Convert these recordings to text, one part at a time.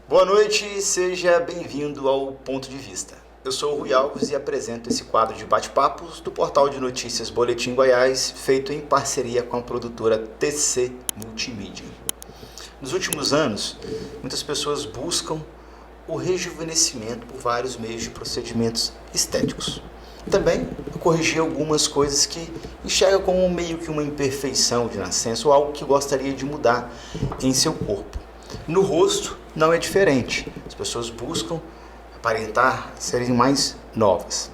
Boa noite, seja bem-vindo ao Ponto de Vista. Eu sou o Rui Alves e apresento esse quadro de bate-papos do portal de notícias Boletim Goiás, feito em parceria com a produtora TC Multimídia. Nos últimos anos, muitas pessoas buscam o rejuvenescimento por vários meios de procedimentos estéticos. Também corrigir algumas coisas que enxerga como meio que uma imperfeição de nascença ou algo que gostaria de mudar em seu corpo. No rosto não é diferente. As pessoas buscam aparentar serem mais novas.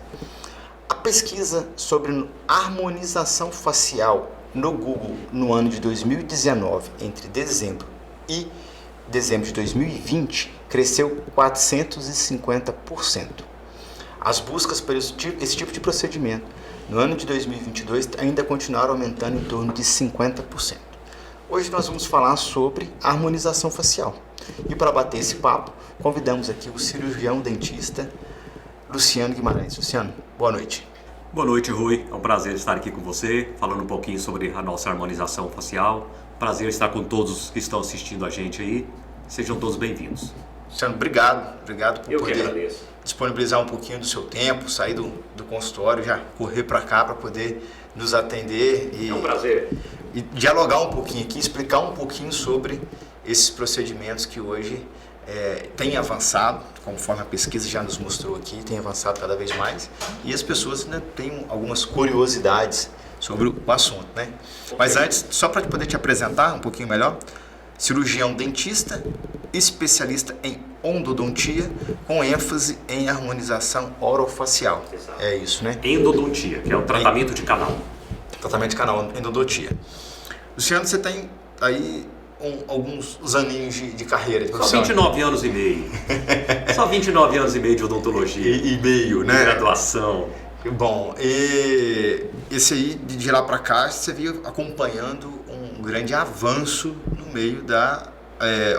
A pesquisa sobre harmonização facial no Google no ano de 2019, entre dezembro e dezembro de 2020, cresceu 450%. As buscas por esse tipo de procedimento no ano de 2022 ainda continuaram aumentando em torno de 50%. Hoje nós vamos falar sobre harmonização facial. E para bater esse papo, convidamos aqui o cirurgião dentista Luciano Guimarães. Luciano, boa noite. Boa noite, Rui. É um prazer estar aqui com você, falando um pouquinho sobre a nossa harmonização facial. Prazer estar com todos que estão assistindo a gente aí. Sejam todos bem-vindos. Luciano, obrigado por poder agradeço. Disponibilizar um pouquinho do seu tempo, sair do consultório, já correr para cá para poder nos atender É um prazer. E dialogar um pouquinho aqui, explicar um pouquinho sobre esses procedimentos que hoje têm avançado, conforme a pesquisa já nos mostrou aqui, tem avançado cada vez mais, e as pessoas ainda têm algumas curiosidades sobre o assunto, né? Okay. Mas antes, só para poder te apresentar um pouquinho melhor, cirurgião dentista, especialista em endodontia, com ênfase em harmonização orofacial. Exato. É isso, né? Endodontia, que é o tratamento de canal. Tratamento de canal, endodontia. Luciano, você tem aí alguns aninhos de carreira de profissão. Só 29 anos e meio. Só 29 anos e meio de odontologia. E meio, né? De graduação. Bom, e esse aí, de lá para cá, você veio acompanhando um grande avanço no meio da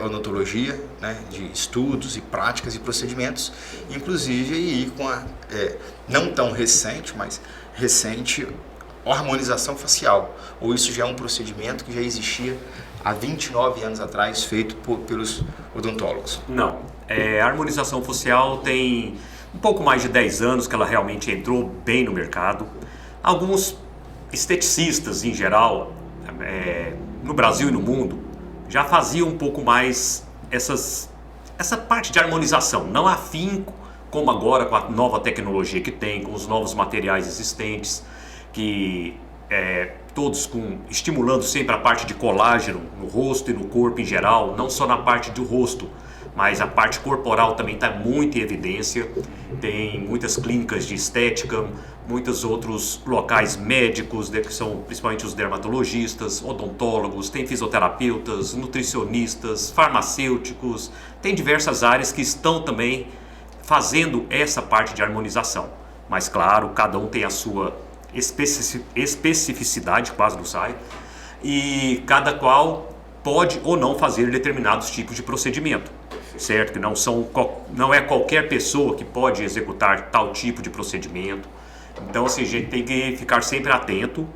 odontologia, né? De estudos e práticas e procedimentos, inclusive aí com a não tão recente, mas recente, harmonização facial. Ou isso já é um procedimento que já existia há 29 anos atrás, feito pelos odontólogos? Não. A harmonização facial tem um pouco mais de 10 anos que ela realmente entrou bem no mercado. Alguns esteticistas, em geral, no Brasil e no mundo, já faziam um pouco mais essa parte de harmonização. Não afinco, como agora com a nova tecnologia que tem, com os novos materiais existentes, que todos estimulando sempre a parte de colágeno no rosto e no corpo em geral, não só na parte do rosto, mas a parte corporal também está muito em evidência. Tem muitas clínicas de estética, muitos outros locais médicos, que são principalmente os dermatologistas, odontólogos, tem fisioterapeutas, nutricionistas, farmacêuticos, tem diversas áreas que estão também fazendo essa parte de harmonização. Mas claro, cada um tem a sua especificidade, quase não sai, e cada qual pode ou não fazer determinados tipos de procedimento, certo? Que não é qualquer pessoa que pode executar tal tipo de procedimento. Então assim, a gente tem que ficar sempre atento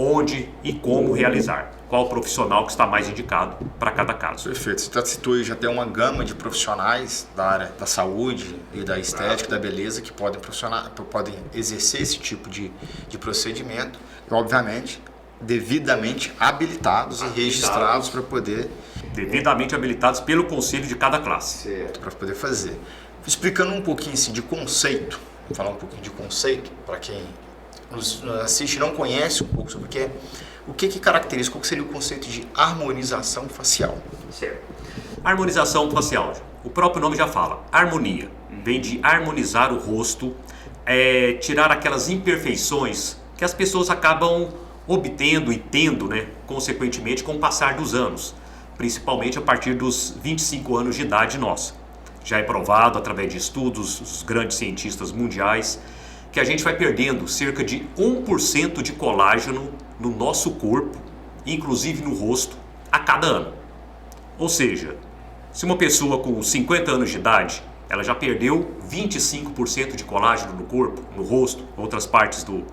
onde e como realizar, qual profissional que está mais indicado para cada caso. Perfeito, você já citou aí, já tem uma gama de profissionais da área da saúde e da estética, da beleza, que podem exercer esse tipo de procedimento e, obviamente, devidamente habilitados e registrados para poder... Devidamente habilitados pelo conselho de cada classe. Certo, para poder fazer. Explicando um pouquinho assim, de conceito, vou falar um pouquinho de conceito, para quem nos assiste e não conhece um pouco sobre o que caracteriza, qual que seria o conceito de harmonização facial? Certo. Harmonização facial, o próprio nome já fala, harmonia, vem de harmonizar o rosto, tirar aquelas imperfeições que as pessoas acabam obtendo e tendo, né, consequentemente, com o passar dos anos, principalmente a partir dos 25 anos de idade nossa. Já é provado através de estudos dos grandes cientistas mundiais que a gente vai perdendo cerca de 1% de colágeno no nosso corpo, inclusive no rosto, a cada ano. Ou seja, se uma pessoa com 50 anos de idade, ela já perdeu 25% de colágeno no corpo, no rosto, outras partes do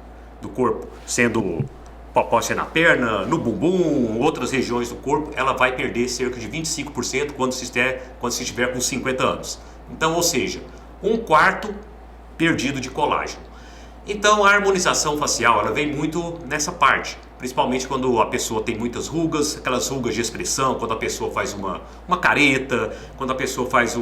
corpo, sendo pode ser na perna, no bumbum, outras regiões do corpo, ela vai perder cerca de 25% quando se estiver com 50 anos. Então, ou seja, 1/4 perdido de colágeno. Então, a harmonização facial, ela vem muito nessa parte, principalmente quando a pessoa tem muitas rugas, aquelas rugas de expressão, quando a pessoa faz uma careta, quando a pessoa faz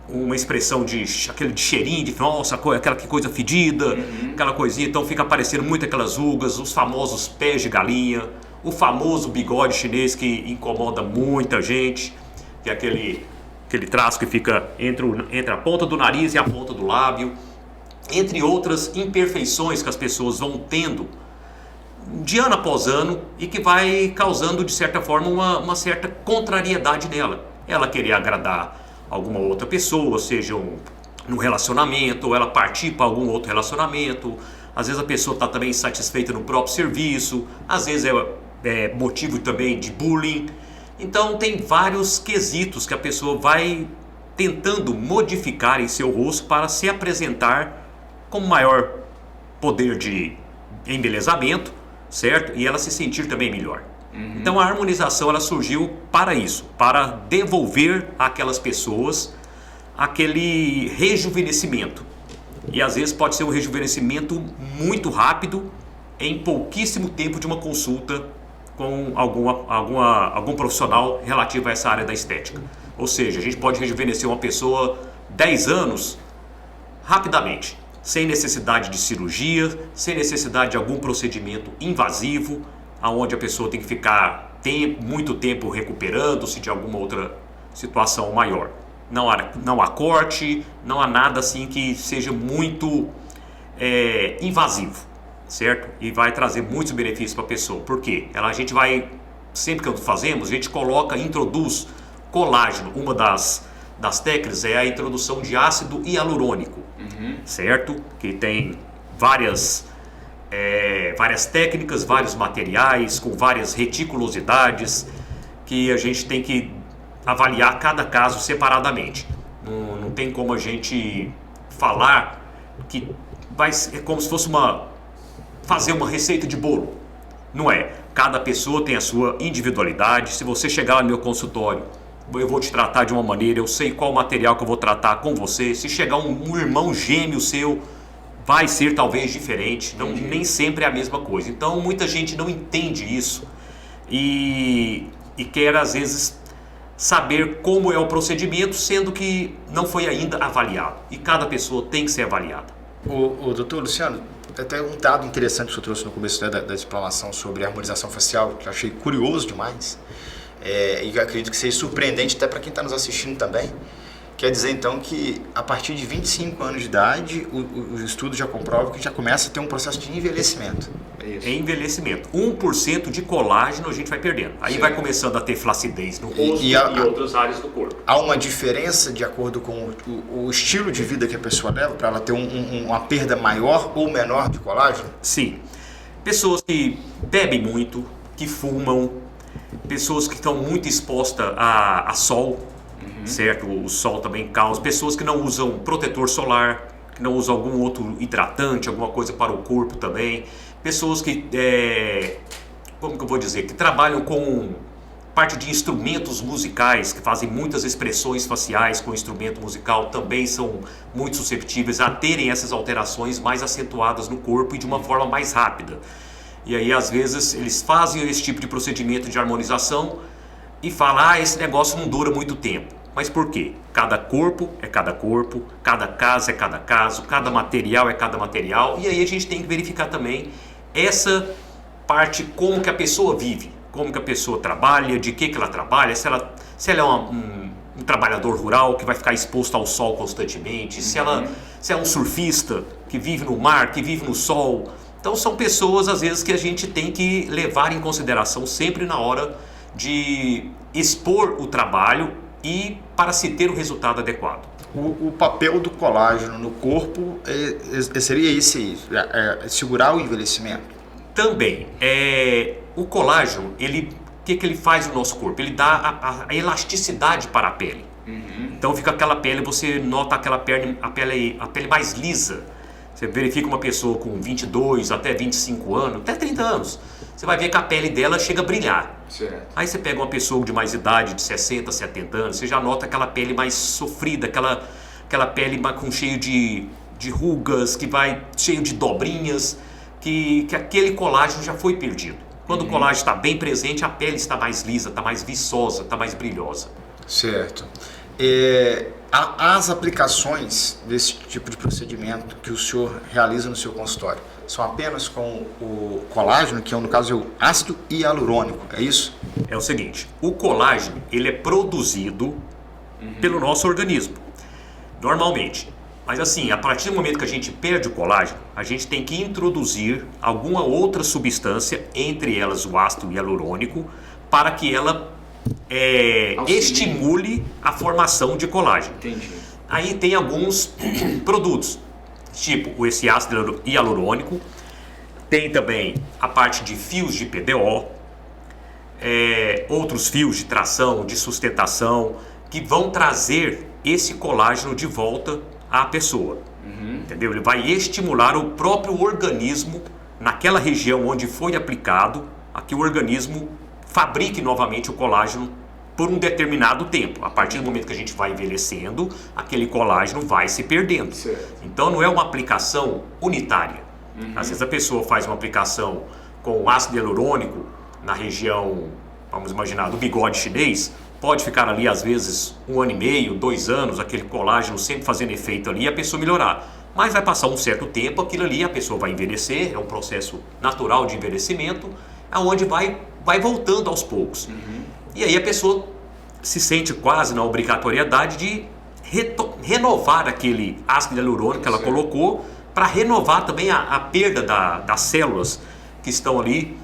uma expressão aquele de cheirinho, de nossa, aquela coisa fedida, aquela coisinha, então fica aparecendo muito aquelas rugas, os famosos pés de galinha, o famoso bigode chinês que incomoda muita gente, que é aquele traço que fica entre a ponta do nariz e a ponta do lábio, entre outras imperfeições que as pessoas vão tendo de ano após ano e que vai causando, de certa forma, uma certa contrariedade nela. Ela querer agradar alguma outra pessoa, seja num relacionamento, ou ela partir para algum outro relacionamento. Às vezes a pessoa está também insatisfeita no próprio serviço, às vezes é motivo também de bullying. Então tem vários quesitos que a pessoa vai tentando modificar em seu rosto para se apresentar com maior poder de embelezamento, certo? E ela se sentir também melhor. Então a harmonização ela surgiu para isso, para devolver àquelas pessoas aquele rejuvenescimento. E às vezes pode ser um rejuvenescimento muito rápido, em pouquíssimo tempo de uma consulta com algum profissional relativo a essa área da estética. Ou seja, a gente pode rejuvenescer uma pessoa 10 anos rapidamente, sem necessidade de cirurgia, sem necessidade de algum procedimento invasivo, aonde a pessoa tem que ficar muito tempo recuperando-se de alguma outra situação maior. Não há corte, não há nada assim que seja muito invasivo, certo? E vai trazer muitos benefícios para a pessoa. Por quê? A gente vai, sempre que fazemos, a gente introduz colágeno. Uma das técnicas é a introdução de ácido hialurônico, certo? Que tem várias técnicas, vários materiais, com várias reticulosidades, que a gente tem que avaliar cada caso separadamente. Não tem como a gente falar que é como se fosse fazer uma receita de bolo. Não é. Cada pessoa tem a sua individualidade. Se você chegar lá no meu consultório, eu vou te tratar de uma maneira, eu sei qual material que eu vou tratar com você. Se chegar um irmão gêmeo seu, vai ser talvez diferente, nem sempre é a mesma coisa. Então muita gente não entende isso e quer às vezes saber como é o procedimento, sendo que não foi ainda avaliado. E cada pessoa tem que ser avaliada. O doutor Luciano, até um dado interessante que você trouxe no começo da explanação sobre a harmonização facial, que eu achei curioso demais, e acredito que seja surpreendente até para quem está nos assistindo também. Quer dizer, então, que a partir de 25 anos de idade, os estudos já comprovam que já começa a ter um processo de envelhecimento. É envelhecimento. 1% de colágeno a gente vai perdendo. Aí vai começando a ter flacidez no rosto e outras áreas do corpo. Há uma diferença de acordo com o estilo de vida que a pessoa leva, para ela ter uma perda maior ou menor de colágeno? Sim. Pessoas que bebem muito, que fumam, pessoas que estão muito expostas a sol, certo? O sol também causa. Pessoas que não usam protetor solar, que não usam algum outro hidratante, alguma coisa para o corpo também. Pessoas que, como que eu vou dizer, que trabalham com parte de instrumentos musicais, que fazem muitas expressões faciais com instrumento musical, também são muito susceptíveis a terem essas alterações mais acentuadas no corpo e de uma forma mais rápida. E aí, às vezes, eles fazem esse tipo de procedimento de harmonização e falam, esse negócio não dura muito tempo. Mas por quê? Cada corpo é cada corpo, cada caso é cada caso, cada material é cada material. E aí a gente tem que verificar também essa parte, como que a pessoa vive, como que a pessoa trabalha, de que ela trabalha, se ela é um trabalhador rural que vai ficar exposto ao sol constantemente, se é um surfista que vive no mar, que vive no sol. Então são pessoas, às vezes, que a gente tem que levar em consideração sempre na hora de expor o trabalho e para se ter o resultado adequado. O papel do colágeno no corpo seria esse, segurar o envelhecimento? Também. O colágeno, o que ele faz no nosso corpo? Ele dá a elasticidade para a pele. Então fica aquela pele, você nota aquela pele, a pele mais lisa, Você verifica uma pessoa com 22 até 25 anos, até 30 anos, você vai ver que a pele dela chega a brilhar. Certo. Aí você pega uma pessoa de mais idade, de 60, 70 anos, você já nota aquela pele mais sofrida, aquela pele com cheio de rugas, que vai cheio de dobrinhas, que aquele colágeno já foi perdido. Quando o colágeno está bem presente, a pele está mais lisa, está mais viçosa, está mais brilhosa. Certo. As aplicações desse tipo de procedimento que o senhor realiza no seu consultório são apenas com o colágeno, que no caso é o ácido hialurônico, é isso? É o seguinte, o colágeno ele é produzido pelo nosso organismo, normalmente. Mas assim, a partir do momento que a gente perde o colágeno, a gente tem que introduzir alguma outra substância, entre elas o ácido hialurônico, para que ela estimule a formação de colágeno. Entendi. Aí tem alguns produtos, tipo esse ácido hialurônico, tem também a parte de fios de PDO, outros fios de tração, de sustentação, que vão trazer esse colágeno de volta à pessoa. Entendeu? Ele vai estimular o próprio organismo naquela região onde foi aplicado, a que o organismo fabrique novamente o colágeno por um determinado tempo. A partir do momento que a gente vai envelhecendo, aquele colágeno vai se perdendo. Certo. Então não é uma aplicação unitária. Às vezes a pessoa faz uma aplicação com ácido hialurônico na região, vamos imaginar, do bigode chinês, pode ficar ali às vezes 1 ano e meio, 2 anos, aquele colágeno sempre fazendo efeito ali e a pessoa melhorar. Mas vai passar um certo tempo, aquilo ali a pessoa vai envelhecer, é um processo natural de envelhecimento, aonde vai voltando aos poucos. E aí a pessoa se sente quase na obrigatoriedade de renovar aquele ácido hialurônico que ela colocou, para renovar também a perda das células que estão ali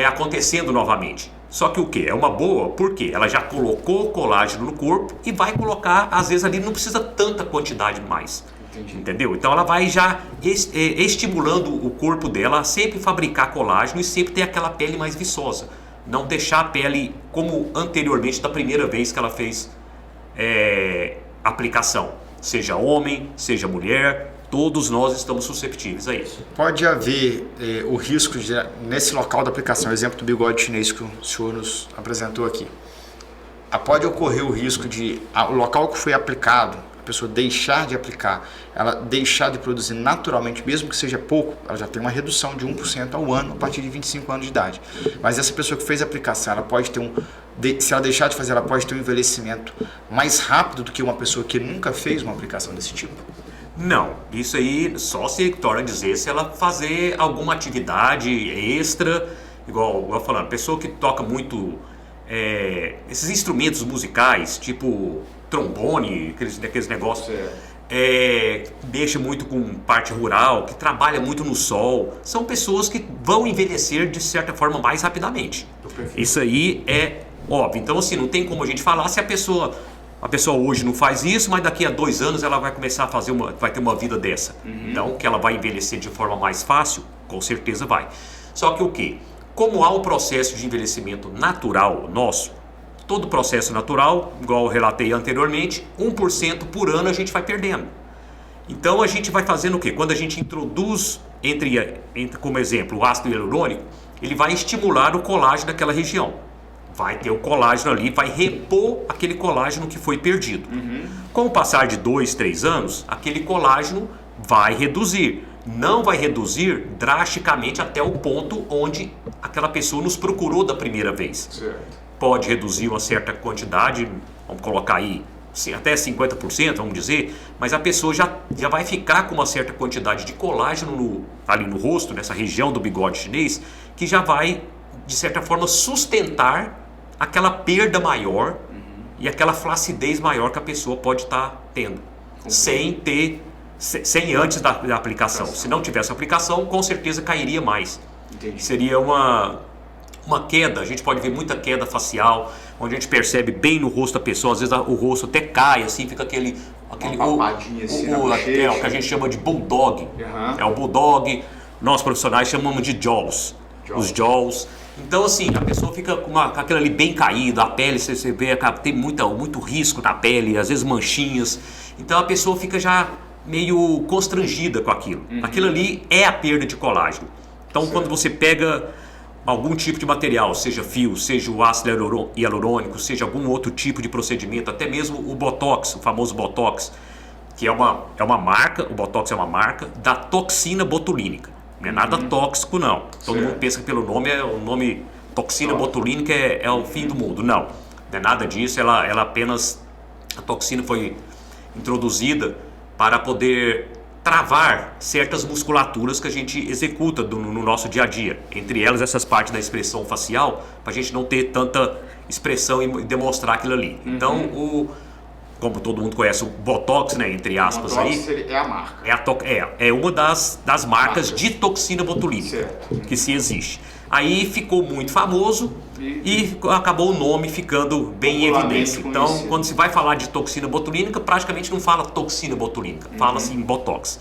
acontecendo novamente. Só que o que? É uma boa, porque ela já colocou colágeno no corpo e vai colocar, às vezes ali não precisa tanta quantidade mais. Entendi. Entendeu? Então ela vai já estimulando o corpo dela a sempre fabricar colágeno e sempre ter aquela pele mais viçosa. Não deixar a pele como anteriormente da primeira vez que ela fez aplicação. Seja homem, seja mulher, todos nós estamos susceptíveis a isso. Pode haver o risco de, nesse local da aplicação, exemplo do bigode chinês que o senhor nos apresentou aqui, pode ocorrer o risco de o local que foi aplicado, a pessoa deixar de aplicar, ela deixar de produzir naturalmente, mesmo que seja pouco, ela já tem uma redução de 1% ao ano a partir de 25 anos de idade. Mas essa pessoa que fez a aplicação, ela pode ter se ela deixar de fazer, ela pode ter um envelhecimento mais rápido do que uma pessoa que nunca fez uma aplicação desse tipo? Não, isso aí só se torna a dizer se ela fazer alguma atividade extra, igual eu falando, pessoa que toca muito esses instrumentos musicais, tipo trombone, aqueles negócios, mexe muito com parte rural, que trabalha muito no sol, são pessoas que vão envelhecer de certa forma mais rapidamente. Isso aí é óbvio. Então assim, não tem como a gente falar se a pessoa hoje não faz isso, mas daqui a 2 anos ela vai começar a fazer vai ter uma vida dessa. Então, que ela vai envelhecer de forma mais fácil, com certeza vai. Só que o quê? Como há um processo de envelhecimento natural nosso, todo processo natural, igual eu relatei anteriormente, 1% por ano a gente vai perdendo. Então a gente vai fazendo o quê? Quando a gente introduz, como exemplo, o ácido hialurônico, ele vai estimular o colágeno daquela região. Vai ter o colágeno ali, vai repor aquele colágeno que foi perdido. Com o passar de 2, 3 anos, aquele colágeno vai reduzir. Não vai reduzir drasticamente até o ponto onde aquela pessoa nos procurou da primeira vez. Certo. Pode reduzir uma certa quantidade, vamos colocar aí até 50%, vamos dizer, mas a pessoa já vai ficar com uma certa quantidade de colágeno ali no rosto, nessa região do bigode chinês, que já vai, de certa forma, sustentar aquela perda maior e aquela flacidez maior que a pessoa pode estar tendo, sem antes da aplicação. Se não tivesse aplicação, com certeza cairia mais. Entendi. Seria uma queda, a gente pode ver muita queda facial, onde a gente percebe bem no rosto da pessoa, às vezes o rosto até cai, assim, fica aquele papadinha assim o que a gente chama de bulldog. É o bulldog, nós profissionais chamamos de jaws. Os jaws. Então assim, a pessoa fica com aquilo ali bem caído, a pele, você vê, tem muito risco na pele, às vezes manchinhas. Então a pessoa fica já meio constrangida com aquilo. Aquilo ali é a perda de colágeno. Então, quando você pega algum tipo de material, seja fio, seja o ácido hialurônico, seja algum outro tipo de procedimento, até mesmo o Botox, o famoso Botox, que é uma marca, o Botox é uma marca da toxina botulínica. Não é nada tóxico, não. Todo mundo pensa que pelo nome, o nome toxina botulínica é o fim do mundo. Não é nada disso, ela apenas, a toxina foi introduzida para poder travar certas musculaturas que a gente executa no nosso dia a dia. Entre elas, essas partes da expressão facial, para a gente não ter tanta expressão e demonstrar aquilo ali. Então, como todo mundo conhece o Botox, né, entre aspas, Botox é a marca. É uma das marcas de toxina botulínica que se existe. Aí ficou muito famoso e acabou o nome ficando bem em evidência. Então, quando se vai falar de toxina botulínica, praticamente não fala toxina botulínica, fala-se em Botox.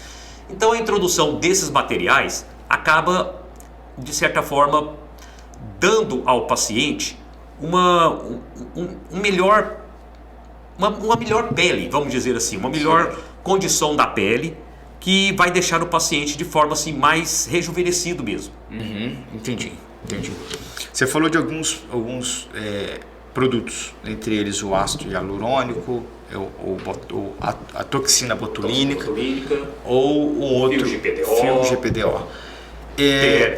Então, a introdução desses materiais acaba, de certa forma, dando ao paciente uma melhor pele, vamos dizer assim, uma melhor condição da pele, que vai deixar o paciente de forma assim mais rejuvenescido mesmo. Entendi. Você falou de alguns produtos, entre eles o ácido hialurônico, a toxina botulínica, ou o outro fio GPDO.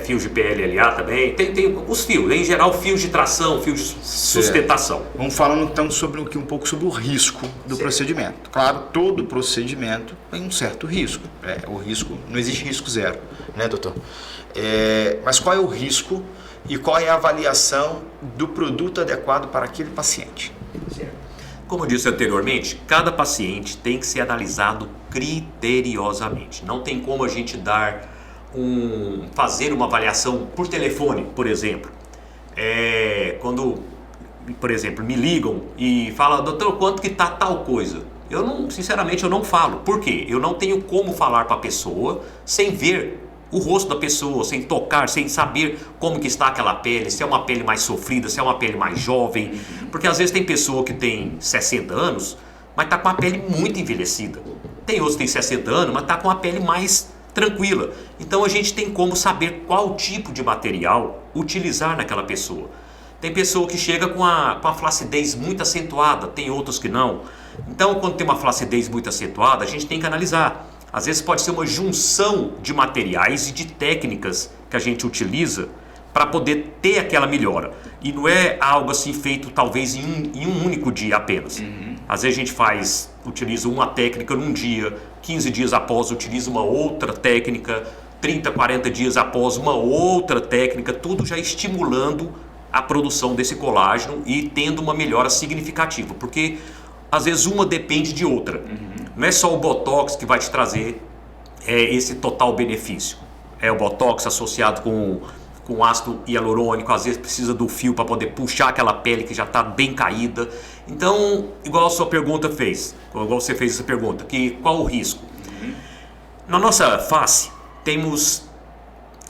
Fio de PLLA também, tem os fios, em geral fios de tração, fios de sustentação. Vamos falando então um pouco sobre o risco do procedimento. Claro, todo procedimento tem um certo risco. O risco, não existe risco zero, né, doutor? Mas qual é o risco e qual é a avaliação do produto adequado para aquele paciente? Como eu disse anteriormente, cada paciente tem que ser analisado criteriosamente. Não tem como a gente fazer uma avaliação por telefone, por exemplo. Quando, por exemplo, me ligam e falam: doutor, quanto que está tal coisa? Sinceramente, eu não falo. Por quê? Eu não tenho como falar para a pessoa sem ver o rosto da pessoa, sem tocar, sem saber como que está aquela pele, se é uma pele mais sofrida, se é uma pele mais jovem. Porque às vezes tem pessoa que tem 60 anos, mas está com a pele muito envelhecida. Tem outros que tem 60 anos, mas está com a pele mais tranquila. Então a gente tem como saber qual tipo de material utilizar naquela pessoa. Tem pessoa que chega com a flacidez muito acentuada, tem outros que não. Então, quando tem uma flacidez muito acentuada, a gente tem que analisar. Às vezes pode ser uma junção de materiais e de técnicas que a gente utiliza para poder ter aquela melhora. E não é algo assim feito talvez em um único dia apenas. Às vezes a gente utiliza uma técnica num dia, 15 dias após utiliza uma outra técnica, 30, 40 dias após uma outra técnica, tudo já estimulando a produção desse colágeno e tendo uma melhora significativa, porque às vezes uma depende de outra. Não é só o Botox que vai te trazer esse total benefício. É o Botox associado com ácido hialurônico, às vezes precisa do fio para poder puxar aquela pele que já está bem caída. Então, igual a sua pergunta fez, igual você fez essa pergunta, qual o risco? Na nossa face temos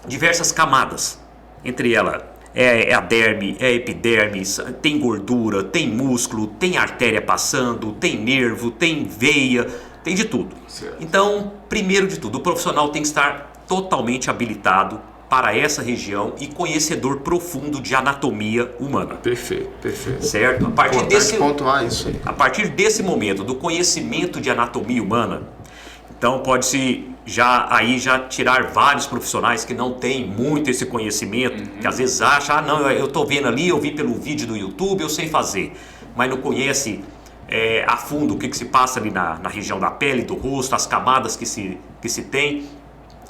diversas camadas, entre elas a derme, a epiderme, tem gordura, tem músculo, tem artéria passando, tem nervo, tem veia, tem de tudo. Então, primeiro de tudo, o profissional tem que estar totalmente habilitado para essa região e conhecedor profundo de anatomia humana. Perfeito. Certo? Pontuar isso aí. A partir desse momento do conhecimento de anatomia humana, então pode-se já tirar vários profissionais que não têm muito esse conhecimento, que às vezes acham: não, eu estou vendo ali, eu vi pelo vídeo do YouTube, eu sei fazer, mas não conhece a fundo o que se passa ali na região da pele, do rosto, as camadas que se tem.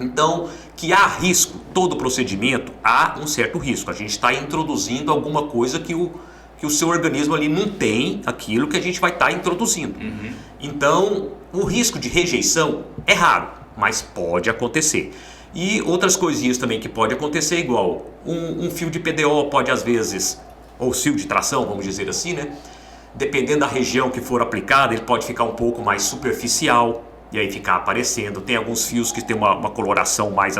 Então, que há risco, todo procedimento há um certo risco. A gente está introduzindo alguma coisa que o seu organismo ali não tem aquilo que a gente vai estar introduzindo. Então, o risco de rejeição é raro, mas pode acontecer. E outras coisinhas também que pode acontecer, igual um fio de PDO pode às vezes, ou fio de tração, vamos dizer assim, né? Dependendo da região que for aplicada, ele pode ficar um pouco mais superficial e aí ficar aparecendo. Tem alguns fios que tem uma coloração mais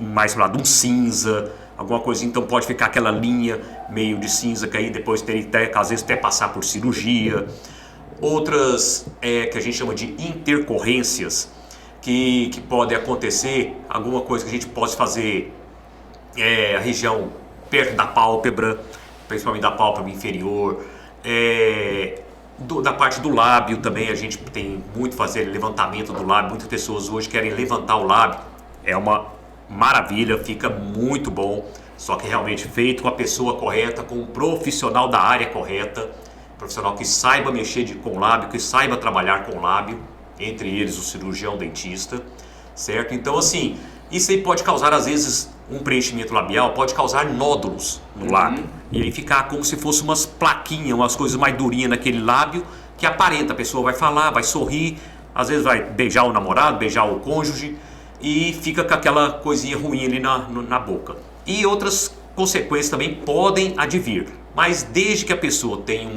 mais pro lado de um cinza, alguma coisa, então pode ficar aquela linha meio de cinza que aí depois tem às vezes até passar por cirurgia. outras que a gente chama de intercorrências, que podem acontecer, alguma coisa que a gente pode fazer a região perto da pálpebra, principalmente da pálpebra inferior, da parte do lábio também. A gente tem muito fazer levantamento do lábio, muitas pessoas hoje querem levantar o lábio, é uma maravilha, fica muito bom, só que realmente feito com a pessoa correta, com um profissional da área correta, profissional que saiba mexer com o lábio, que saiba trabalhar com o lábio, entre eles o cirurgião dentista, certo? Então assim, isso aí pode causar às vezes um preenchimento labial, pode causar nódulos no lábio, e aí ficar como se fosse umas plaquinhas, umas coisas mais durinhas naquele lábio, que aparenta, a pessoa vai falar, vai sorrir, às vezes vai beijar o namorado, beijar o cônjuge, e fica com aquela coisinha ruim ali na boca. E outras consequências também podem advir, mas desde que a pessoa tenha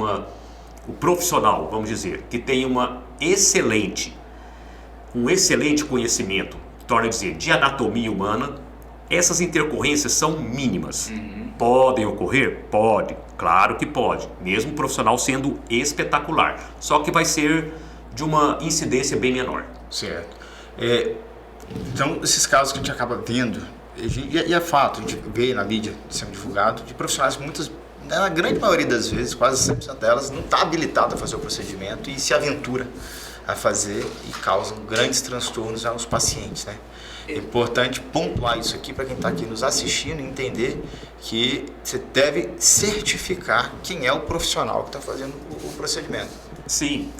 o profissional, vamos dizer, que tenha um excelente conhecimento, torna a dizer, de anatomia humana, essas intercorrências são mínimas. Podem ocorrer? Pode, claro que pode, mesmo o profissional sendo espetacular, só que vai ser de uma incidência bem menor. Certo. Então, esses casos que a gente acaba vendo, e é fato, a gente vê na mídia sendo divulgado, de profissionais que na grande maioria das vezes, quase 100% delas, não está habilitado a fazer o procedimento e se aventura a fazer e causam grandes transtornos aos pacientes, né? É importante pontuar isso aqui para quem está aqui nos assistindo e entender que você deve certificar quem é o profissional que está fazendo o procedimento. Sim,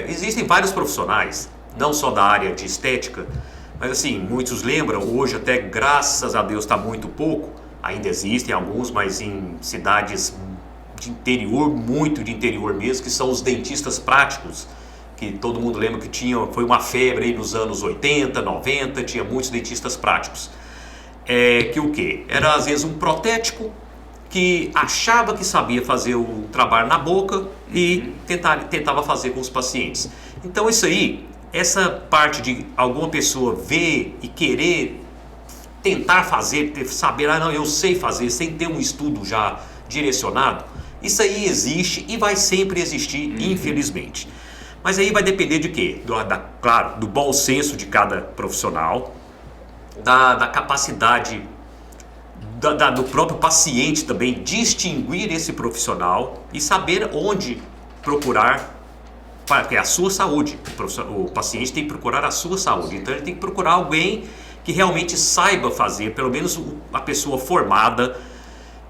existem vários profissionais, não só da área de estética, mas assim, muitos lembram, hoje até graças a Deus está muito pouco, ainda existem alguns, mas em cidades de interior, muito de interior mesmo, que são os dentistas práticos, que todo mundo lembra que foi uma febre aí nos anos 80, 90, tinha muitos dentistas práticos. Que o quê? Era às vezes um protético que achava que sabia fazer o trabalho na boca e tentava fazer com os pacientes. Então isso aí, essa parte de alguma pessoa ver e querer tentar fazer, saber, não, eu sei fazer, sem ter um estudo já direcionado, isso aí existe e vai sempre existir, infelizmente. Mas aí vai depender de quê? Claro, do bom senso de cada profissional, da capacidade do próprio paciente também distinguir esse profissional e saber onde procurar, porque é a sua saúde. O paciente tem que procurar a sua saúde, então ele tem que procurar alguém que realmente saiba fazer, pelo menos a pessoa formada,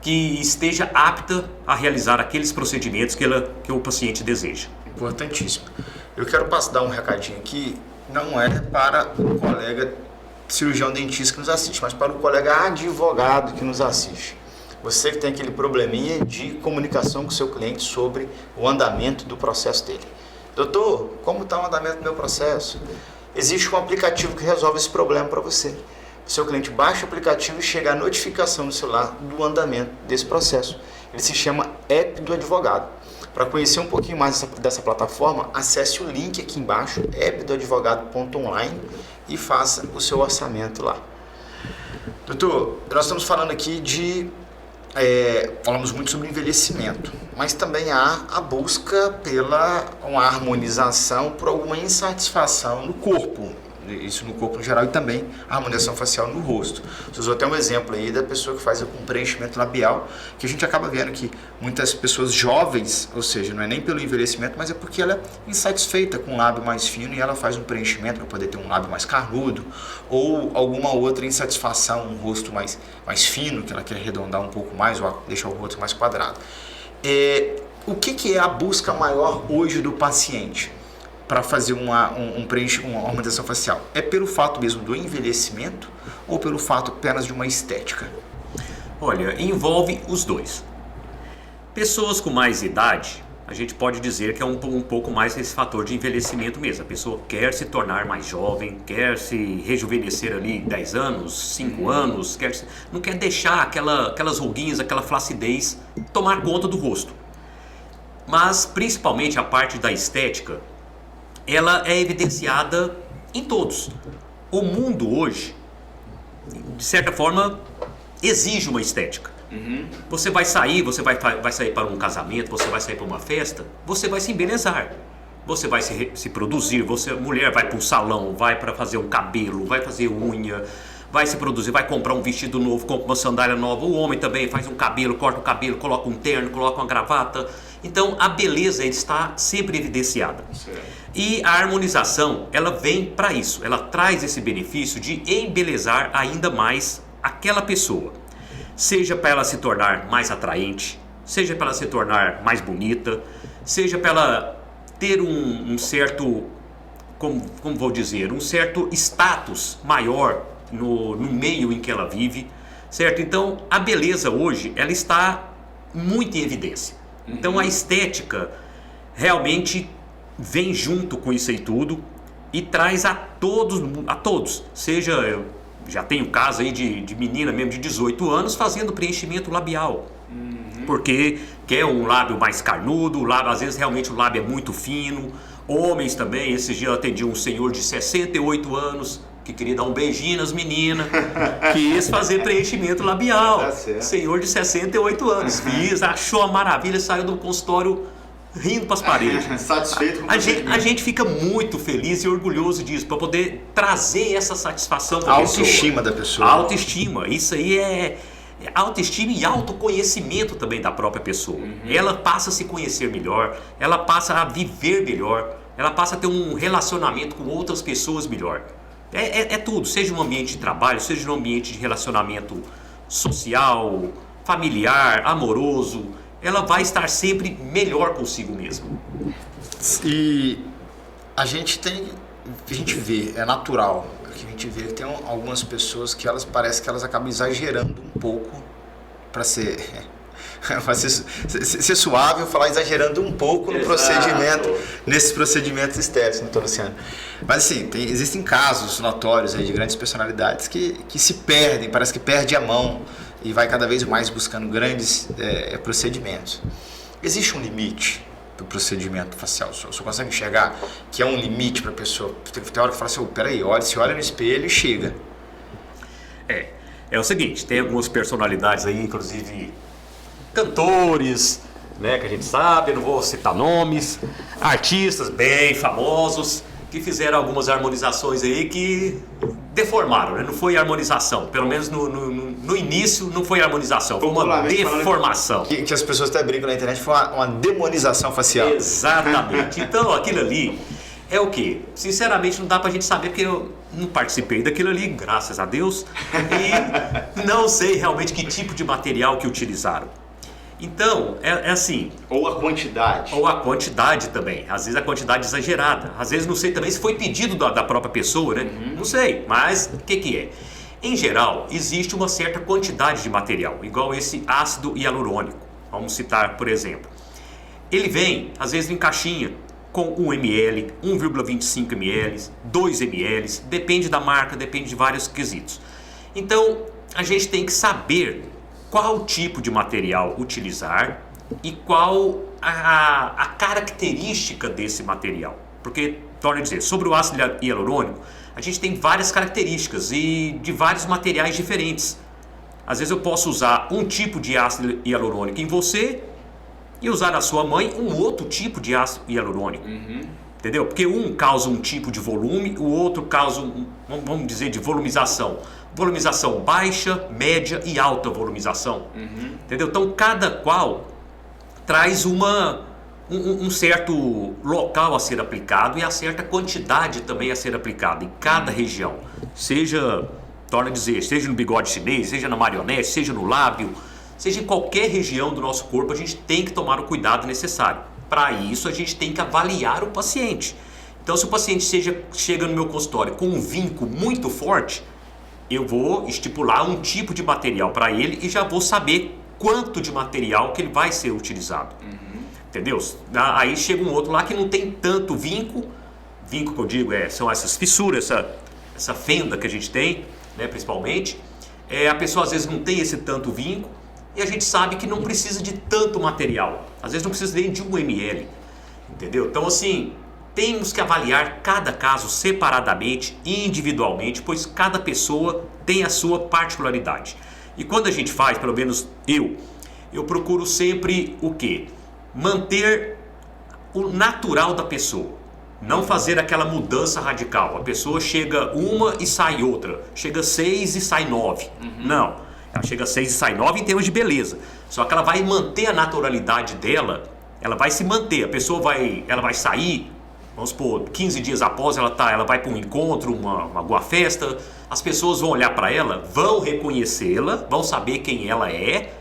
que esteja apta a realizar aqueles procedimentos que o paciente deseja. Importantíssimo. Eu quero dar um recadinho aqui, não é para o colega cirurgião dentista que nos assiste, mas para o colega advogado que nos assiste. Você que tem aquele probleminha de comunicação com o seu cliente sobre o andamento do processo dele. Doutor, como está o andamento do meu processo? Existe um aplicativo que resolve esse problema para você. O seu cliente baixa o aplicativo e chega a notificação no celular do andamento desse processo. Ele se chama App do Advogado. Para conhecer um pouquinho mais dessa plataforma, acesse o link aqui embaixo, appdoadvogado.online, e faça o seu orçamento lá. Doutor, nós estamos falando aqui falamos muito sobre envelhecimento, mas também há a busca pela uma harmonização por alguma insatisfação no corpo, isso no corpo no geral, e também a harmonização facial no rosto. Você usou até um exemplo aí da pessoa que faz um preenchimento labial, que a gente acaba vendo que muitas pessoas jovens, ou seja, não é nem pelo envelhecimento, mas é porque ela é insatisfeita com um lábio mais fino e ela faz um preenchimento para poder ter um lábio mais carnudo, ou alguma outra insatisfação, um rosto mais fino, que ela quer arredondar um pouco mais ou deixar o rosto mais quadrado. O que é a busca maior hoje do paciente para fazer uma harmonização facial? É pelo fato mesmo do envelhecimento ou pelo fato apenas de uma estética? Olha, envolve os dois. Pessoas com mais idade, a gente pode dizer que é um pouco mais esse fator de envelhecimento mesmo. A pessoa quer se tornar mais jovem, quer se rejuvenescer ali 10 anos, 5 anos, não quer deixar aquelas ruguinhas, aquela flacidez tomar conta do rosto. Mas principalmente a parte da estética, ela é evidenciada em todos. O mundo hoje, de certa forma, exige uma estética. Você vai sair para um casamento, você vai sair para uma festa, você vai se embelezar. você vai se produzir, mulher vai para um salão, vai para fazer um cabelo, vai fazer unha, vai se produzir, vai comprar um vestido novo, compra uma sandália nova. O homem também faz um cabelo, corta o cabelo, coloca um terno, coloca uma gravata. Então a beleza está sempre evidenciada. Certo. E a harmonização, ela vem para isso, ela traz esse benefício de embelezar ainda mais aquela pessoa. Seja para ela se tornar mais atraente, seja para ela se tornar mais bonita, seja para ela ter um certo, como vou dizer, um certo status maior no meio em que ela vive, certo? Então a beleza hoje, ela está muito em evidência. Então a estética realmente vem junto com isso aí tudo e traz a todos. Seja, eu já tenho caso aí de menina mesmo de 18 anos fazendo preenchimento labial. Porque quer um lábio mais carnudo, o lábio, às vezes realmente o lábio é muito fino. Homens também, esses dias eu atendi um senhor de 68 anos que queria dar um beijinho nas meninas, quis fazer preenchimento labial. Tá certo. Senhor de 68 anos, achou a maravilha, saiu do consultório rindo para as paredes. Satisfeito com a gente fica muito feliz e orgulhoso disso, para poder trazer essa satisfação para a a autoestima da pessoa. A autoestima, isso aí é autoestima e autoconhecimento também da própria pessoa. Ela passa a se conhecer melhor, ela passa a viver melhor, ela passa a ter um relacionamento com outras pessoas melhor. É tudo, seja um ambiente de trabalho, seja um ambiente de relacionamento social, familiar, amoroso, ela vai estar sempre melhor consigo mesma. E a gente vê, é natural, que a gente vê que tem algumas pessoas que elas parece que elas acabam exagerando um pouco para ser suave, eu falar exagerando um pouco no procedimento, nesses procedimentos estéticos, doutor Luciano. Mas assim, existem casos notórios aí de grandes personalidades que se perdem, parece que perde a mão e vai cada vez mais buscando grandes procedimentos. Existe um limite do procedimento facial? O senhor consegue enxergar que é um limite para a pessoa? Tem hora que fala assim, peraí, se olha no espelho e chega. É o seguinte, tem algumas personalidades aí, inclusive cantores, né, que a gente sabe, eu não vou citar nomes, artistas bem famosos, que fizeram algumas harmonizações aí que deformaram, né? Não foi harmonização, pelo menos no início não foi harmonização, foi uma deformação. Que as pessoas até brincam na internet, foi uma demonização facial. Exatamente. Então aquilo ali é o quê? Sinceramente não dá pra gente saber, porque eu não participei daquilo ali, graças a Deus, e não sei realmente que tipo de material que utilizaram. Então, é assim... Ou a quantidade. Ou a quantidade também. Às vezes a quantidade exagerada. Às vezes não sei também se foi pedido da própria pessoa, né? Não sei, mas o que é? Em geral, existe uma certa quantidade de material, igual esse ácido hialurônico. Vamos citar, por exemplo. Ele vem, às vezes em caixinha, com 1 ml, 1,25 ml, 2 ml, depende da marca, depende de vários quesitos. Então, a gente tem que saber qual tipo de material utilizar e qual a característica desse material. Porque, torno a dizer, sobre o ácido hialurônico, a gente tem várias características e de vários materiais diferentes. Às vezes eu posso usar um tipo de ácido hialurônico em você e usar na sua mãe um outro tipo de ácido hialurônico. Entendeu? Porque um causa um tipo de volume, o outro causa, vamos dizer, de volumização. Volumização baixa, média e alta volumização. Entendeu? Então cada qual traz um certo local a ser aplicado e a certa quantidade também a ser aplicada em cada região. Seja, torna a dizer, seja no bigode chinês, seja na marionete, seja no lábio, seja em qualquer região do nosso corpo, a gente tem que tomar o cuidado necessário. Para isso a gente tem que avaliar o paciente. Então se o paciente chega no meu consultório com um vinco muito forte, eu vou estipular um tipo de material para ele e já vou saber quanto de material que ele vai ser utilizado. Entendeu? Aí chega um outro lá que não tem tanto vinco que eu digo são essas fissuras, essa fenda que a gente tem, né, principalmente. A pessoa às vezes não tem esse tanto vinco e a gente sabe que não precisa de tanto material. Às vezes não precisa nem de 1 ml. Entendeu? Então assim, temos que avaliar cada caso separadamente, individualmente, pois cada pessoa tem a sua particularidade. E quando a gente faz, pelo menos eu procuro sempre o quê? Manter o natural da pessoa. Não fazer aquela mudança radical. A pessoa chega uma e sai outra. Chega 6 e sai 9. Não. Ela chega 6 e sai 9 em termos de beleza. Só que ela vai manter a naturalidade dela. Ela vai se manter. A pessoa ela vai sair, vamos supor, 15 dias após ela vai para um encontro, uma boa festa. As pessoas vão olhar para ela, vão reconhecê-la, vão saber quem ela é,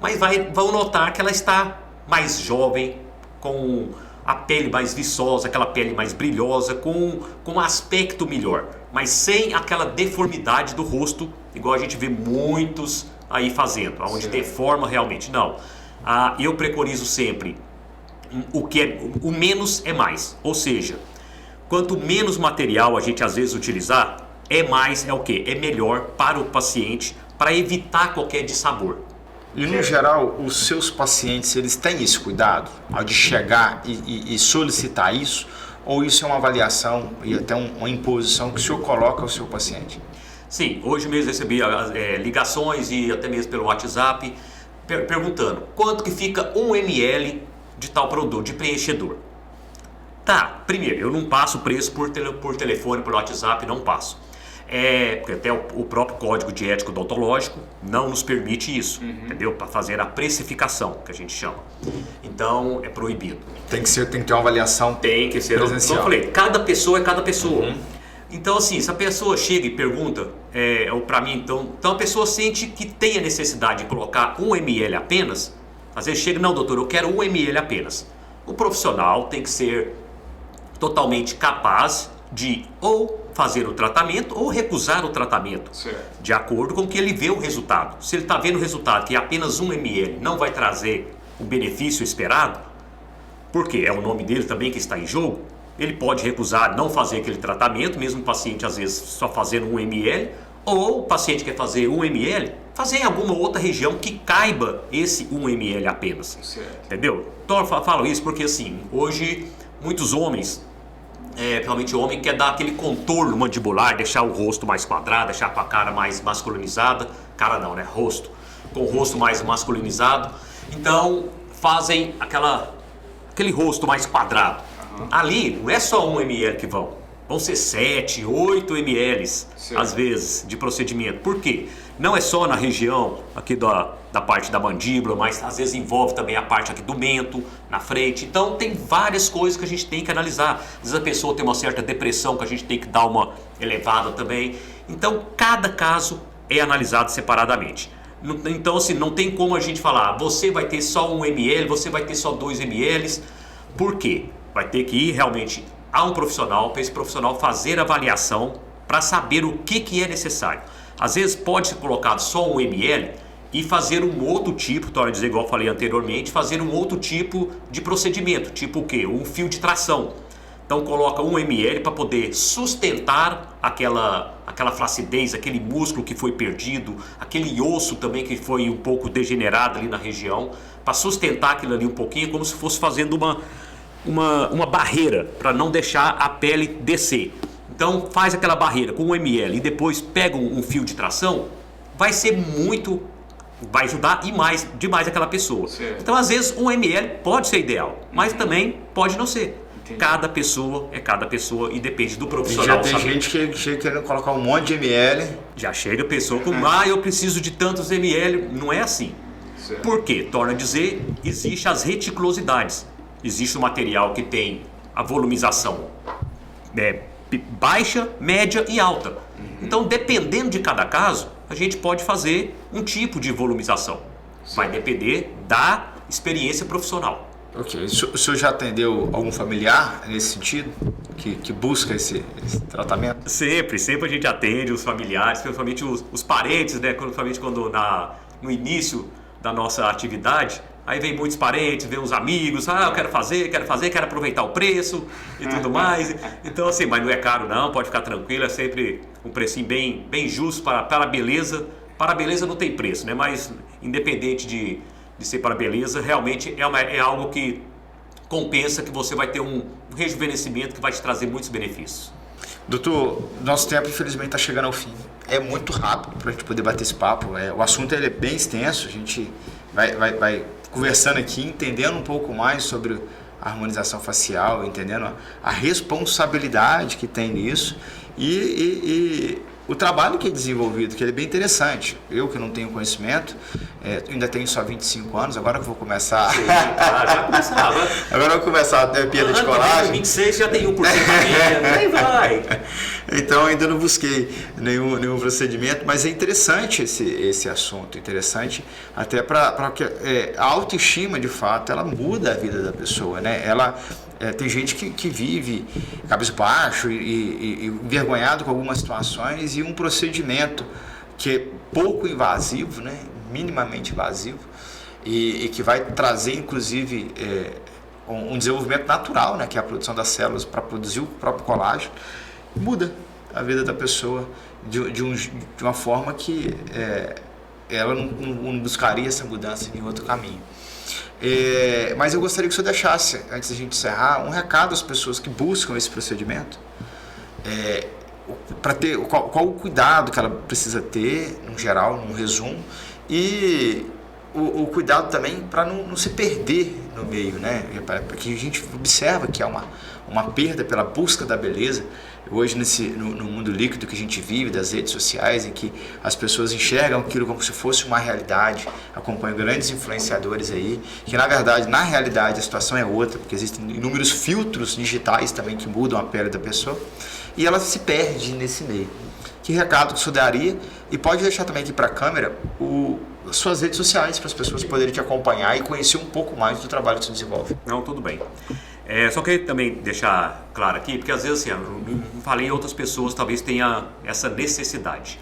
mas vão notar que ela está mais jovem, com a pele mais viçosa, aquela pele mais brilhosa, com um aspecto melhor, mas sem aquela deformidade do rosto, igual a gente vê muitos aí fazendo, onde tem forma realmente. Não. Eu preconizo sempre o menos é mais, ou seja, quanto menos material a gente às vezes utilizar, é o quê? É melhor para o paciente, para evitar qualquer dissabor. E no geral, os seus pacientes, eles têm esse cuidado ao de chegar e solicitar isso? Ou isso é uma avaliação e até uma imposição que o senhor coloca ao seu paciente? Sim, hoje mesmo recebi ligações e até mesmo pelo WhatsApp perguntando quanto que fica 1 ml de tal produto, de preenchedor. Tá, primeiro, eu não passo preço por telefone, por WhatsApp, não passo. Porque até o próprio Código de Ética Odontológico não nos permite isso, entendeu? Para fazer a precificação, que a gente chama. Então, é proibido. Tem que ter uma avaliação presencial. Como eu falei, cada pessoa é cada pessoa. Então, assim, se a pessoa chega e pergunta para mim, então a pessoa sente que tem a necessidade de colocar 1 ml apenas, às vezes chega, não, doutor, eu quero 1 ml apenas. O profissional tem que ser totalmente capaz de ou fazer o tratamento ou recusar o tratamento, de acordo com que ele vê o resultado. Se ele está vendo o resultado que apenas 1 ml não vai trazer o benefício esperado, porque é o nome dele também que está em jogo, ele pode recusar não fazer aquele tratamento, mesmo o paciente às vezes só fazendo 1 ml, ou o paciente quer fazer 1 ml, fazer em alguma outra região que caiba esse 1 ml apenas. Entendeu? Então eu falo isso porque assim, hoje muitos homens, principalmente o homem, quer dar aquele contorno mandibular, deixar o rosto mais quadrado, deixar com a cara mais masculinizada. Cara não, né? Rosto. Com o rosto mais masculinizado. Então fazem aquele rosto mais quadrado. Ali não é só 1 ml que vão ser 7, 8 ml às vezes de procedimento. Por quê? Não é só na região aqui da parte da mandíbula, mas às vezes envolve também a parte aqui do mento, na frente. Então tem várias coisas que a gente tem que analisar. Às vezes a pessoa tem uma certa depressão que a gente tem que dar uma elevada também. Então cada caso é analisado separadamente. Então assim, não tem como a gente falar, você vai ter só 1 ml, você vai ter só 2 ml. Por quê? Vai ter que ir realmente a um profissional, para esse profissional fazer a avaliação para saber o que é necessário. Às vezes pode ser colocado só 1 ml e fazer um outro tipo, torna a dizer, igual eu falei anteriormente, fazer um outro tipo de procedimento, tipo o quê? Um fio de tração. Então coloca 1 ml para poder sustentar aquela flacidez, aquele músculo que foi perdido, aquele osso também que foi um pouco degenerado ali na região, para sustentar aquilo ali um pouquinho, como se fosse fazendo uma barreira para não deixar a pele descer. Então faz aquela barreira com 1 ml e depois pega um fio de tração, vai ajudar demais aquela pessoa. Então às vezes 1 ml pode ser ideal, mas também pode não ser. Entendi. Cada pessoa é cada pessoa e depende do profissional. Já tem gente que chega querendo colocar um monte de ml. Já chega a pessoa com, eu preciso de tantos ml. Não é assim. Por quê? Torna a dizer, existe as reticulosidades. Existe o material que tem a volumização baixa, média e alta. Então, dependendo de cada caso, a gente pode fazer um tipo de volumização. Vai depender da experiência profissional. Ok. O senhor já atendeu algum familiar nesse sentido? Que busca esse tratamento? Sempre a gente atende os familiares, principalmente os parentes, né? Principalmente quando no início da nossa atividade, aí vem muitos parentes, vem uns amigos, eu quero fazer, quero aproveitar o preço e tudo mais. Então assim, mas não é caro não, pode ficar tranquilo, é sempre um precinho bem justo para a beleza. Para a beleza não tem preço, né? Mas independente de ser para a beleza, realmente é algo que compensa, que você vai ter um rejuvenescimento que vai te trazer muitos benefícios. Doutor, nosso tempo infelizmente está chegando ao fim. É muito rápido para a gente poder bater esse papo. O assunto é bem extenso, a gente vai conversando aqui, entendendo um pouco mais sobre a harmonização facial, entendendo a responsabilidade que tem nisso e o trabalho que é desenvolvido, que ele é bem interessante. Eu que não tenho conhecimento, ainda tenho só 25 anos, agora que eu vou começar... Sim, já começava. Agora eu vou começar a ter perda de colagem. 26 já tem 1% a menos, aí vai. Então ainda não busquei nenhum procedimento, mas é interessante esse assunto, interessante até para que a autoestima, de fato, ela muda a vida da pessoa, né? Tem gente que vive cabisbaixo e envergonhado com algumas situações e um procedimento que é pouco invasivo, né? Minimamente invasivo e que vai trazer, inclusive, um desenvolvimento natural, né? Que é a produção das células para produzir o próprio colágeno, muda a vida da pessoa de uma forma que ela não buscaria essa mudança em outro caminho. Mas eu gostaria que o senhor deixasse, antes da gente encerrar, um recado às pessoas que buscam esse procedimento, para ter qual o cuidado que ela precisa ter, no geral, num resumo, e o cuidado também para não se perder no meio, né? Porque a gente observa que há uma perda pela busca da beleza hoje no mundo líquido que a gente vive, das redes sociais, em que as pessoas enxergam aquilo como se fosse uma realidade, acompanham grandes influenciadores aí, que na verdade, na realidade, a situação é outra, porque existem inúmeros filtros digitais também que mudam a pele da pessoa, e ela se perde nesse meio. Que recado que o senhor daria? E pode deixar também aqui para a câmera suas redes sociais, para as pessoas poderem te acompanhar e conhecer um pouco mais do trabalho que você desenvolve. Não, tudo bem. Só queria também deixar claro aqui, porque às vezes assim, eu falei, outras pessoas talvez tenham essa necessidade.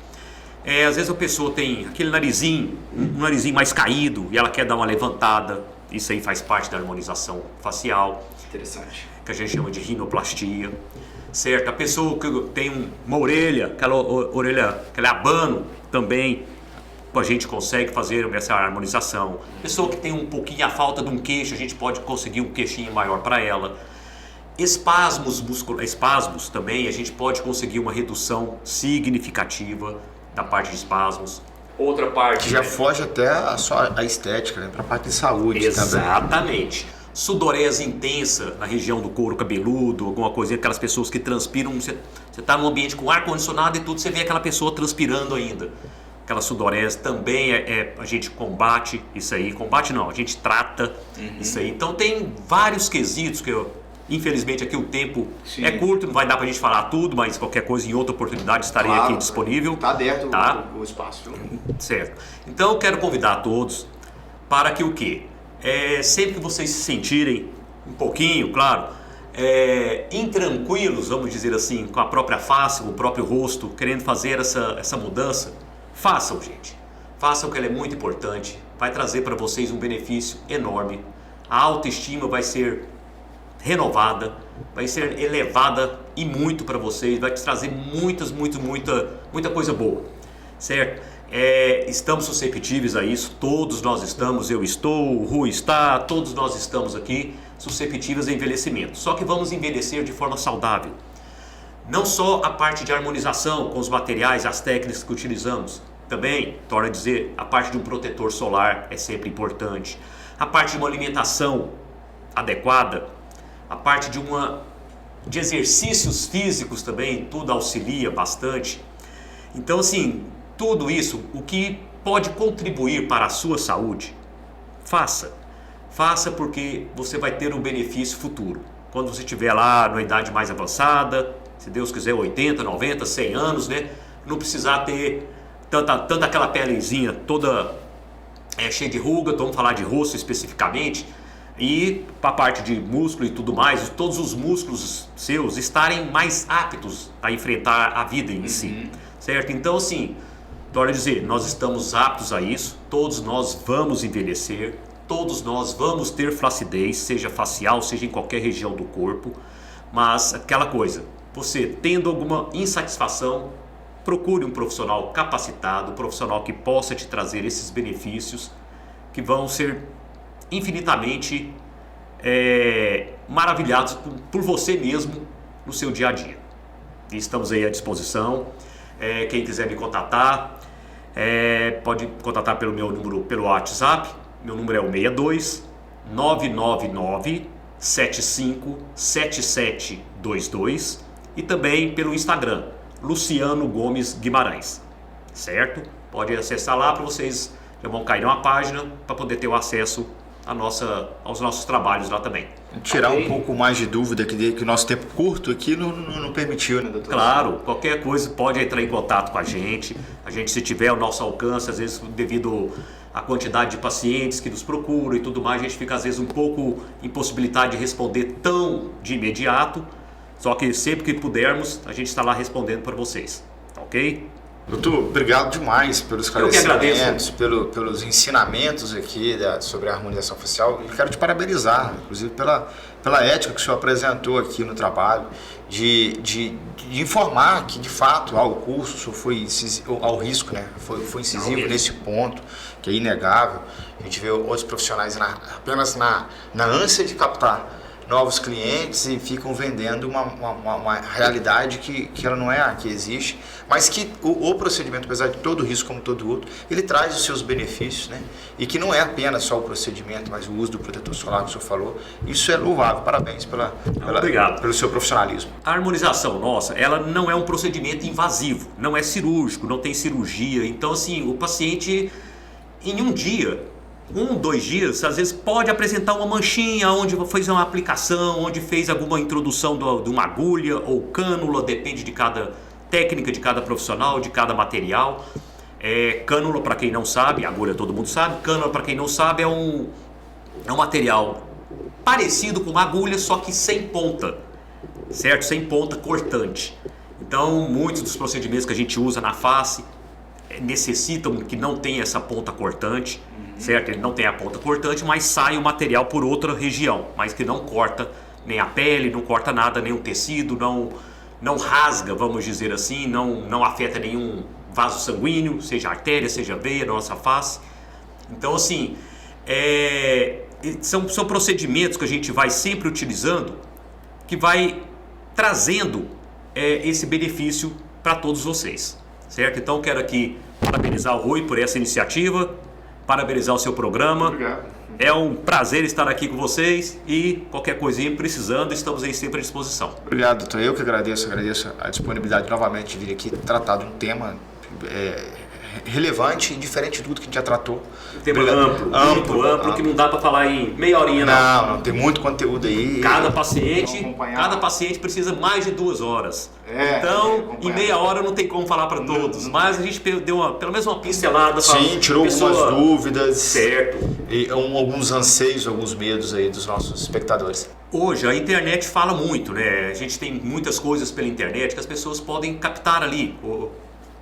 Às vezes a pessoa tem aquele narizinho, um narizinho mais caído e ela quer dar uma levantada. Isso aí faz parte da harmonização facial. Interessante. Que a gente chama de rinoplastia. Certo? A pessoa que tem uma orelha, aquela orelha, aquele abano também, a gente consegue fazer essa harmonização. Pessoa que tem um pouquinho a falta de um queixo, a gente pode conseguir um queixinho maior para ela. Espasmos também, a gente pode conseguir uma redução significativa da parte de espasmos. Outra parte... Que já foge até a estética, né? Para a parte de saúde. Exatamente. Também. Sudorese intensa na região do couro cabeludo, alguma coisinha, aquelas pessoas que transpiram. Você está num ambiente com ar-condicionado e tudo, você vê aquela pessoa transpirando ainda. Aquela sudorese também a gente combate isso aí. Combate não, a gente trata isso aí. Então tem vários quesitos que infelizmente aqui o tempo é curto, não vai dar pra gente falar tudo, mas qualquer coisa em outra oportunidade estarei aqui disponível. Está aberto o espaço. Certo. Então eu quero convidar a todos para que o quê? Sempre que vocês se sentirem um pouquinho, claro, intranquilos, vamos dizer assim, com a própria face, com o próprio rosto, querendo fazer essa mudança, façam, gente. Façam, que ela é muito importante. Vai trazer para vocês um benefício enorme. A autoestima vai ser renovada, vai ser elevada e muito para vocês. Vai te trazer muita coisa boa, certo? Estamos susceptíveis a isso. Todos nós estamos, eu estou, o Rui está, todos nós estamos aqui susceptíveis a envelhecimento. Só que vamos envelhecer de forma saudável. Não só a parte de harmonização com os materiais, as técnicas que utilizamos. Também, torno a dizer, a parte de um protetor solar é sempre importante. A parte de uma alimentação adequada. A parte de exercícios físicos também, tudo auxilia bastante. Então, assim, tudo isso, o que pode contribuir para a sua saúde, faça. Faça, porque você vai ter um benefício futuro. Quando você estiver lá na idade mais avançada, se Deus quiser 80, 90, 100 anos, né? Não precisar ter tanta aquela pelezinha toda cheia de ruga, vamos falar de rosto especificamente, e para a parte de músculo e tudo mais, todos os músculos seus estarem mais aptos a enfrentar a vida em si, certo? Então, assim, torno a dizer, nós estamos aptos a isso, todos nós vamos envelhecer, todos nós vamos ter flacidez, seja facial, seja em qualquer região do corpo, mas aquela coisa, você tendo alguma insatisfação, procure um profissional capacitado, um profissional que possa te trazer esses benefícios que vão ser infinitamente maravilhados por você mesmo no seu dia a dia. E estamos aí à disposição. Quem quiser me contatar, pode contatar pelo meu número, pelo WhatsApp. Meu número é o 62 999 757722 e também pelo Instagram, Luciano Gomes Guimarães, certo? Pode acessar lá para vocês, já vão cair numa página para poder ter o acesso aos nossos trabalhos lá também. Tirar um pouco mais de dúvida que o nosso tempo curto aqui não permitiu, né, doutor? Claro, qualquer coisa pode entrar em contato com a gente. A gente, se tiver ao nosso alcance, às vezes devido à quantidade de pacientes que nos procuram e tudo mais, a gente fica às vezes um pouco impossibilitado de responder tão de imediato. Só que sempre que pudermos, a gente está lá respondendo para vocês, tá ok? Doutor, obrigado demais pelos esclarecimentos, Eu que agradeço. pelos ensinamentos aqui sobre a harmonização facial. Eu quero te parabenizar, inclusive, pela ética que o senhor apresentou aqui no trabalho, de informar que, de fato, o curso o senhor foi ao risco, né? Foi incisivo nesse ponto, que é inegável. A gente vê outros profissionais apenas na ânsia de captar novos clientes e ficam vendendo uma realidade que ela não é a que existe, mas que o procedimento, apesar de todo risco como todo outro, ele traz os seus benefícios, né? E que não é apenas só o procedimento, mas o uso do protetor solar que o senhor falou. Isso é louvável, parabéns pelo seu profissionalismo. A harmonização nossa, ela não é um procedimento invasivo, não é cirúrgico, não tem cirurgia. Então, assim, o paciente, em um dia, 2 dias, às vezes pode apresentar uma manchinha onde fez uma aplicação, onde fez alguma introdução de uma agulha ou cânula, depende de cada técnica, de cada profissional, de cada material. Cânula, para quem não sabe, agulha todo mundo sabe, cânula, para quem não sabe, é um material parecido com uma agulha, só que sem ponta, certo? Sem ponta cortante. Então, muitos dos procedimentos que a gente usa na face necessitam que não tenha essa ponta cortante, certo? Ele não tem a ponta cortante, mas sai o material por outra região, mas que não corta nem a pele, não corta nada, nem o tecido, não rasga, vamos dizer assim, não afeta nenhum vaso sanguíneo, seja artéria, seja veia, na nossa face. Então, assim, são procedimentos que a gente vai sempre utilizando, que vai trazendo esse benefício para todos vocês, certo? Então, quero aqui parabenizar o Rui por essa iniciativa, parabenizar o seu programa. Obrigado. É um prazer estar aqui com vocês e qualquer coisinha precisando, estamos aí sempre à disposição. Obrigado, doutor. Eu que agradeço a disponibilidade novamente de vir aqui tratar de um tema relevante e diferente de tudo que a gente já tratou. Um tema amplo, que não dá para falar em meia horinha, não. Não, tem muito conteúdo aí. Cada paciente precisa mais de 2 horas. Então, em meia hora não tem como falar para todos, mas a gente deu pelo menos uma pincelada. Sim, tirou algumas dúvidas. Certo. E alguns anseios, alguns medos aí dos nossos espectadores. Hoje a internet fala muito, né? A gente tem muitas coisas pela internet que as pessoas podem captar ali.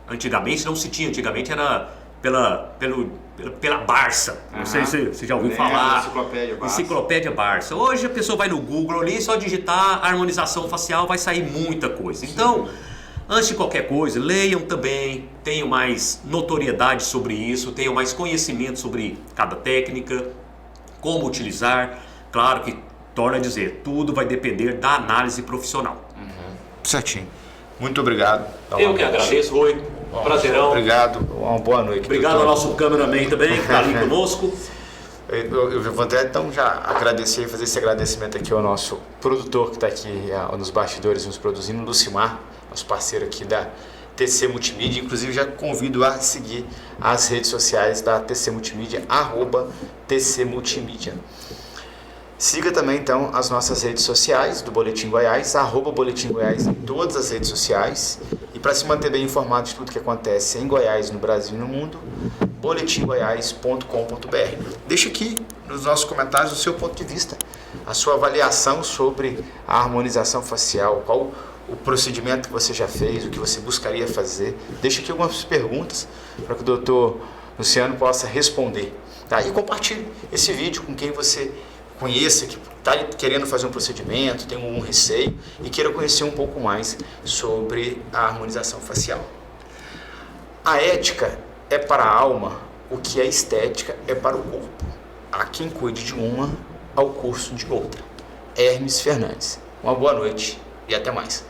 Antigamente não se tinha, antigamente era pela Barça. Não sei se você já ouviu falar. Enciclopédia Barça. Hoje a pessoa vai no Google ali, só digitar harmonização facial, vai sair muita coisa. Então, antes de qualquer coisa, leiam também, tenham mais notoriedade sobre isso, tenham mais conhecimento sobre cada técnica, como utilizar. Claro que, torna a dizer, tudo vai depender da análise profissional. Certinho. Muito obrigado. Eu que agradeço, Rui. Prazerão. Obrigado. Uma boa noite. Obrigado ao nosso cameraman também, que está ali conosco. Eu vou até então já agradecer, fazer esse agradecimento aqui ao nosso produtor que está aqui nos bastidores nos produzindo, Lucimar, nosso parceiro aqui da TC Multimídia. Inclusive já convido a seguir as redes sociais da TC Multimídia, @TC Multimídia. Siga também então as nossas redes sociais do Boletim Goiás, @Boletim Goiás em todas as redes sociais. E para se manter bem informado de tudo que acontece em Goiás, no Brasil e no mundo, boletimgoiás.com.br. Deixe aqui nos nossos comentários o seu ponto de vista, a sua avaliação sobre a harmonização facial, qual o procedimento que você já fez, o que você buscaria fazer. Deixe aqui algumas perguntas para que o doutor Luciano possa responder. Tá? E compartilhe esse vídeo com quem você conheça, que está querendo fazer um procedimento, tem um receio e queira conhecer um pouco mais sobre a harmonização facial. A ética é para a alma o que a estética é para o corpo. Há quem cuide de uma ao curso de outra. Hermes Fernandes. Uma boa noite e até mais.